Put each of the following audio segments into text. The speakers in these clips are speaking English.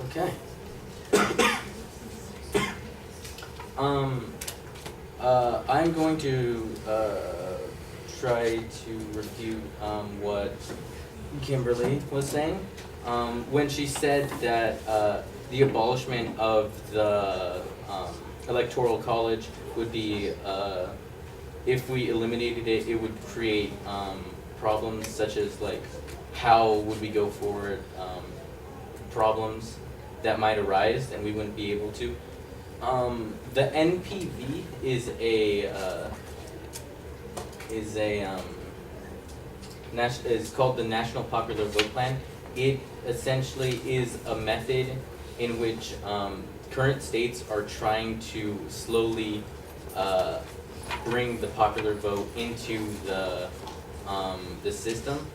Okay. I'm going to try to refute what Kimberly was saying when she said that the abolishment of the Electoral College would be, if we eliminated it, it would create problems such as like how would we go forward, problems that might arise and we wouldn't be able to. The NPV is is called the National Popular Vote Plan. It essentially is a method in which current states are trying to slowly bring the popular vote into the system.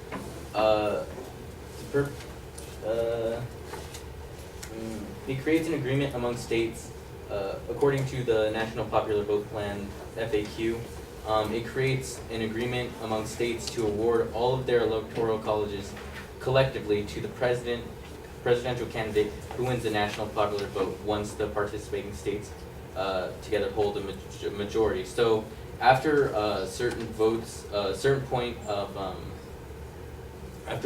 It creates an agreement among states. According to the National Popular Vote Plan FAQ, it creates an agreement among states to award all of their electoral colleges collectively to the presidential candidate who wins the national popular vote once the participating states together hold a majority. So after certain votes, after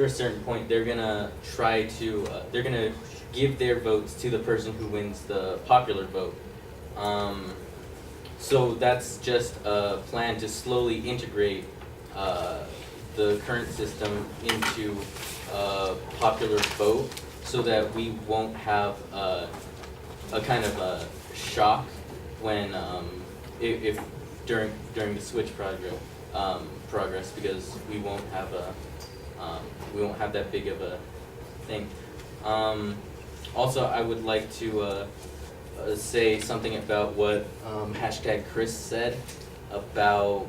a certain point, they're gonna try to, they're gonna give their votes to the person who wins the popular vote. So that's just a plan to slowly integrate the current system into popular vote, so that we won't have a kind of a shock when if during the switch progress, because we won't have that big of a thing. Also, I would like to say something about what hashtag Chris said about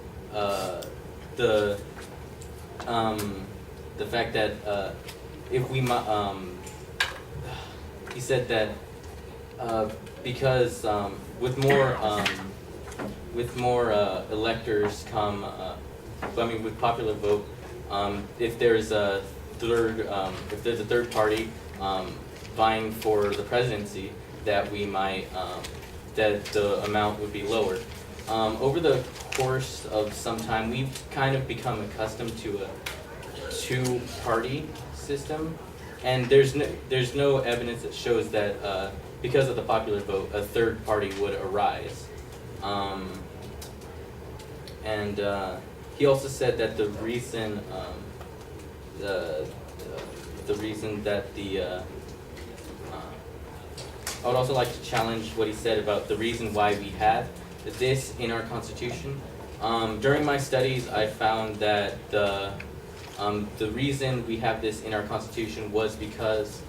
the fact that if we he said that because with more electors come, with popular vote, if there's a third party vying for the presidency, that we might that the amount would be lower. Over the course of some time, we've kind of become accustomed to a two-party system, and there's no evidence that shows that because of the popular vote, a third party would arise. He also said that the reason that I would also like to challenge what he said about the reason why we have this in our Constitution. During my studies, I found that the reason we have this in our Constitution was because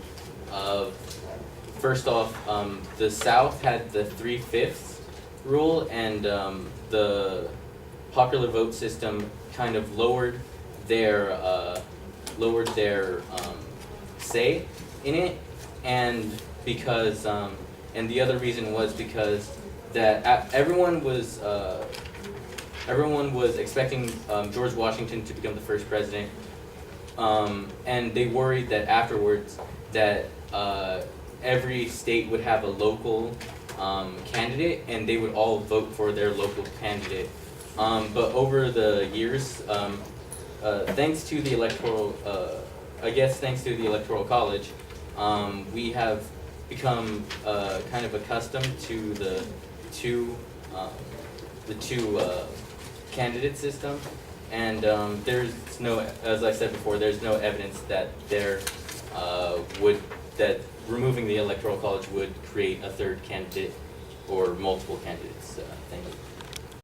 of, first off, the South had the 3/5 rule, and the popular vote system kind of lowered their say in it, and because and the other reason was because that everyone was expecting George Washington to become the first president, and they worried that afterwards that every state would have a local candidate, and they would all vote for their local candidate. But over the years, thanks to the Electoral College, we have become kind of accustomed to the two candidate system, and there's no, as I said before, there's no evidence that that removing the Electoral College would create a third candidate or multiple candidates. Thank you.